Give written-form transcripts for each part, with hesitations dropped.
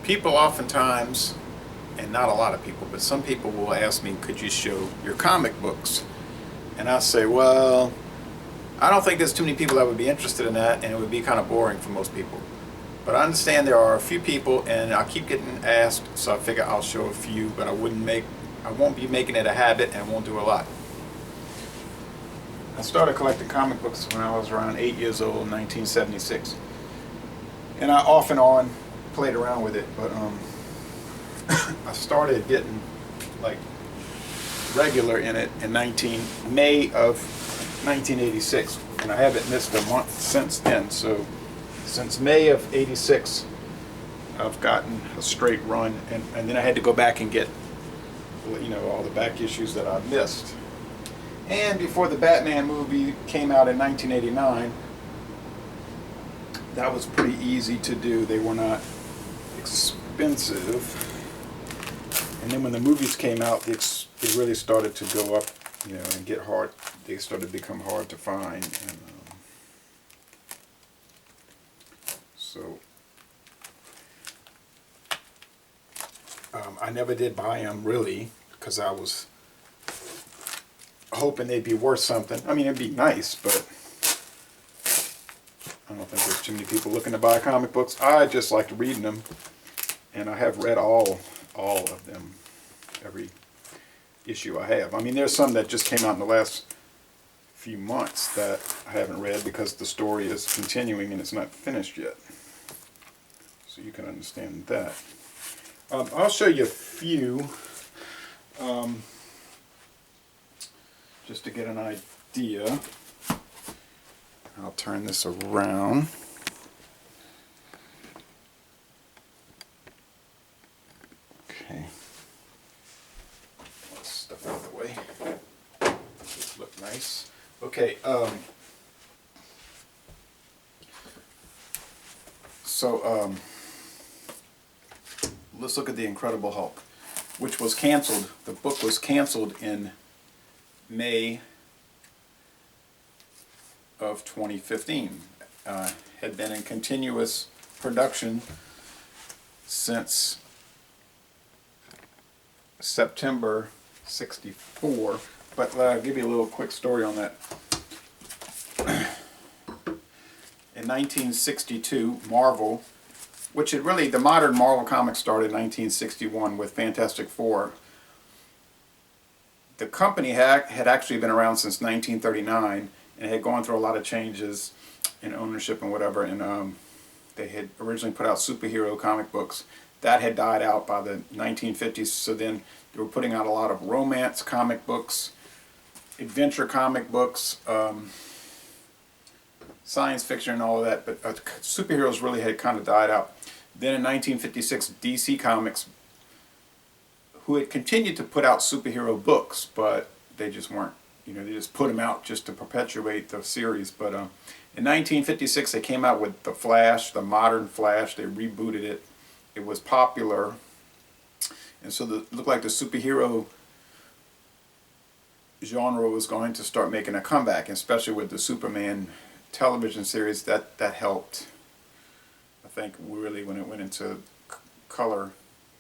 People oftentimes, and not a lot of people, but some people will ask me, could you show your comic books? And I say, well, I don't think there's too many people that would be interested in that, and it would be kind of boring for most people. But I understand there are a few people, and I keep getting asked, so I figure I'll show a few, but I won't be making it a habit, and won't do a lot. I started collecting comic books when I was around 8 years old, in 1976. And I off and on played around with it, but I started getting like regular in it in May of 1986, and I haven't missed a month since then. So since May of '86, I've gotten a straight run, and then I had to go back and get, all the back issues that I missed. And before the Batman movie came out in 1989, that was pretty easy to do. They were not expensive. And then when the movies came out, they really started to go up, and get hard. They started to become hard to find. And I never did buy them really, because I was hoping they'd be worth something. I mean, it'd be nice, but I don't think there's too many people looking to buy comic books. I just like reading them, and I have read all of them, every issue I have. I mean, there's some that just came out in the last few months that I haven't read because the story is continuing and it's not finished yet. So you can understand that. I'll show you a few, just to get an idea. I'll turn this around. Okay. Let's stuff out of the way. This look nice. Okay. Let's look at the Incredible Hulk, which was canceled. The book was canceled in May of 2015. Had been in continuous production since September '64. But I'll give you a little quick story on that. In 1962, Marvel, the modern Marvel comics started in 1961 with Fantastic Four. The company had actually been around since 1939 and had gone through a lot of changes in ownership and whatever, and they had originally put out superhero comic books. That had died out by the 1950s, so then they were putting out a lot of romance comic books, adventure comic books, science fiction and all of that, but superheroes really had kind of died out. Then in 1956, DC Comics, who had continued to put out superhero books, but they just weren't, they just put them out just to perpetuate the series. But in 1956, they came out with The Flash, the modern Flash. They rebooted it. It was popular, and so it looked like the superhero genre was going to start making a comeback, especially with the Superman television series. That helped. I think really when it went into color,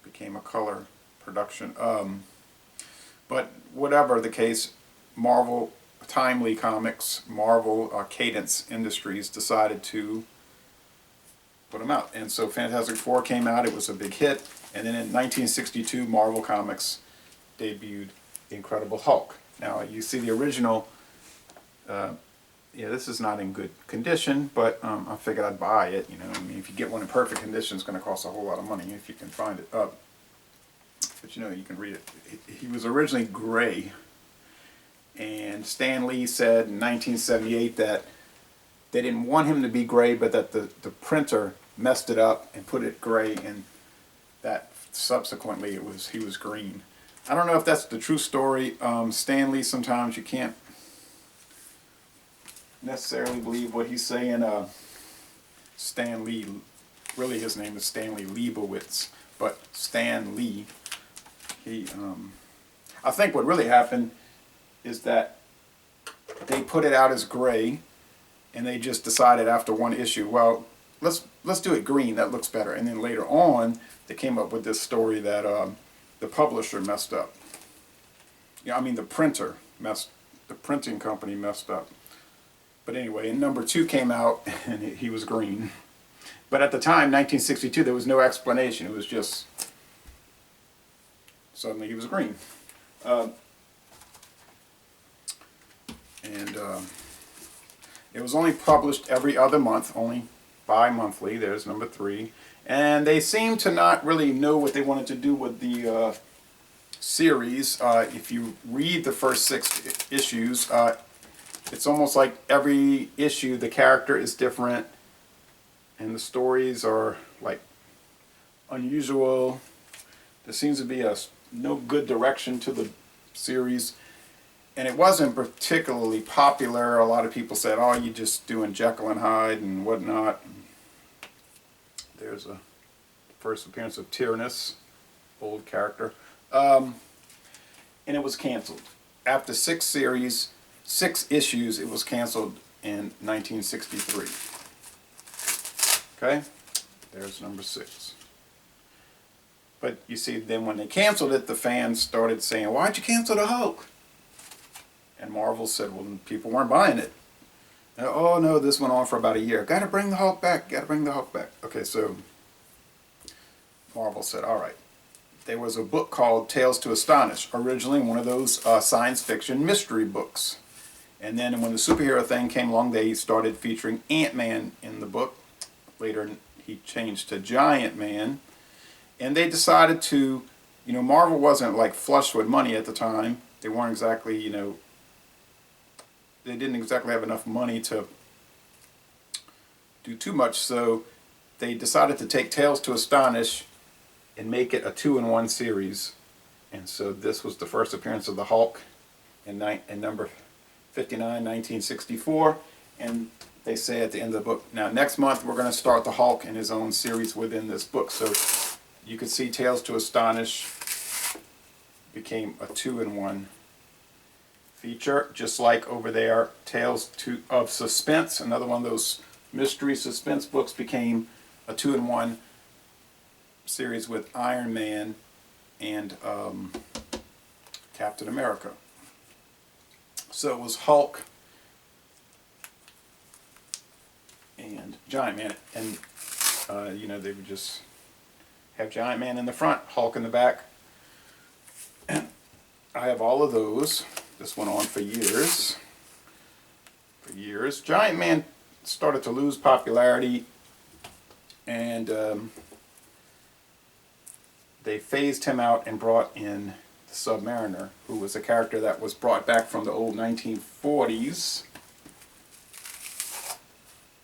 became a color production. But whatever the case, Marvel, Timely Comics, Marvel, Cadence Industries decided to put them out. And so Fantastic Four came out, it was a big hit, and then in 1962 Marvel Comics debuted The Incredible Hulk. Now you see the original, this is not in good condition, but I figured I'd buy it. I mean, if you get one in perfect condition, it's going to cost a whole lot of money if you can find it. But you can read it. He was originally gray, and Stan Lee said in 1978 that they didn't want him to be gray, but that the printer messed it up and put it gray, and that subsequently he was green. I don't know if that's the true story. Stan Lee, sometimes you can't necessarily believe what he's saying. Stan Lee, really his name is Stanley Leibowitz, but Stan Lee, I think what really happened is that they put it out as gray, and they just decided after one issue, well, let's let's do it green, that looks better. And then later on, they came up with this story that the publisher messed up. Yeah, I mean the printing company messed up. But anyway, and number 2 came out, and he was green. But at the time, 1962, there was no explanation. It was just, suddenly he was green. It was only published every other month, only bi-monthly. There's number 3. And they seemed to not really know what they wanted to do with the series. If you read the first 6 issues, it's almost like every issue the character is different and the stories are like unusual. There seems to be no good direction to the series, and it wasn't particularly popular. A lot of people said, oh, you're just doing Jekyll and Hyde and whatnot. There's a first appearance of Tyrannus, old character. And it was canceled. After 6 issues, it was canceled in 1963. Okay? There's number 6. But you see, then when they canceled it, the fans started saying, why'd you cancel the Hulk? And Marvel said, well, people weren't buying it. And, oh no, this went on for about a year. Gotta bring the Hulk back, gotta bring the Hulk back. Okay, so Marvel said, all right. There was a book called Tales to Astonish, originally one of those science fiction mystery books. And then when the superhero thing came along, they started featuring Ant-Man in the book. Later, he changed to Giant Man. And they decided to, Marvel wasn't like flush with money at the time. They weren't exactly, they didn't exactly have enough money to do too much. So they decided to take Tales to Astonish and make it a 2-in-1 series. And so this was the first appearance of the Hulk in number 59, 1964. And they say at the end of the book, now next month we're going to start the Hulk in his own series within this book. So you could see Tales to Astonish became a 2-in-1 feature, just like over there, Tales of Suspense, another one of those mystery suspense books, became a 2-in-1 series with Iron Man and Captain America. So it was Hulk and Giant Man, and they would just have Giant Man in the front, Hulk in the back. And I have all of those. This went on for years. Giant Man started to lose popularity, and they phased him out and brought in the Submariner, who was a character that was brought back from the old 1940s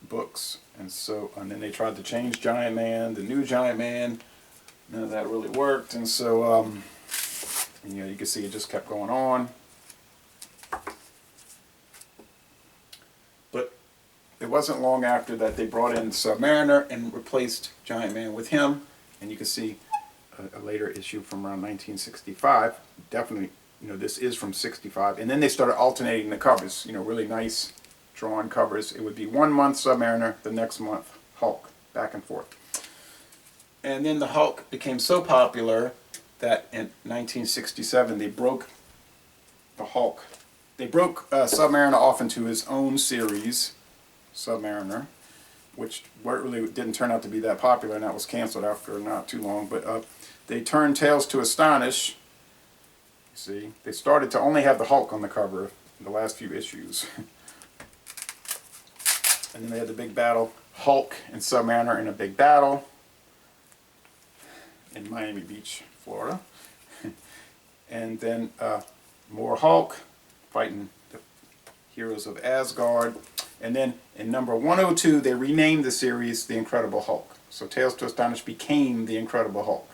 books. And then they tried to change Giant Man, the new Giant Man. None of that really worked, and so you can see it just kept going on. But it wasn't long after that they brought in Submariner and replaced Giant Man with him, and you can see a later issue from around 1965. Definitely, this is from 65. And then they started alternating the covers, really nice drawn covers. It would be 1 month Submariner, the next month Hulk, back and forth. And then the Hulk became so popular that in 1967 they broke the Hulk. They broke Submariner off into his own series, Submariner, which really didn't turn out to be that popular, and that was canceled after not too long. But they turned Tales to Astonish. You see, they started to only have the Hulk on the cover in the last few issues. And then they had the big battle, Hulk and Submariner in a big battle in Miami Beach, Florida. And then more Hulk fighting the heroes of Asgard. And then in number 102, they renamed the series The Incredible Hulk. So Tales to Astonish became The Incredible Hulk.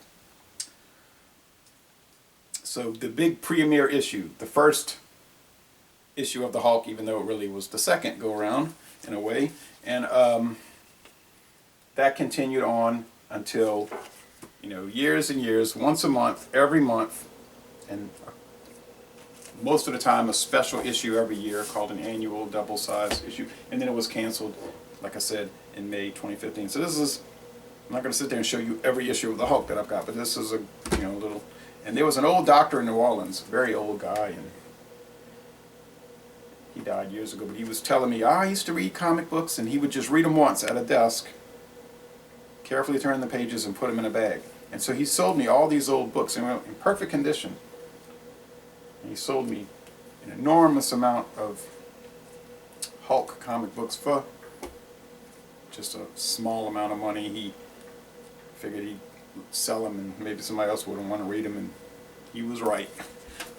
So the big premiere issue, the first issue of the Hulk, even though it really was the second go-around in a way. And that continued on until, years and years, once a month, every month, and most of the time a special issue every year called an annual double-size issue. And then it was canceled, like I said, in May 2015. So this is, I'm not going to sit there and show you every issue of the Hulk that I've got, but this is a, you know, little. And there was an old doctor in New Orleans, very old guy, and he died years ago, but he was telling me, I used to read comic books, and he would just read them once at a desk, carefully turn the pages and put them in a bag. And so he sold me all these old books in perfect condition. And he sold me an enormous amount of Hulk comic books for just a small amount of money. He figured he'd sell them and maybe somebody else wouldn't want to read them, and he was right.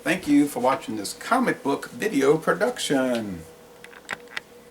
Thank you for watching this comic book video production.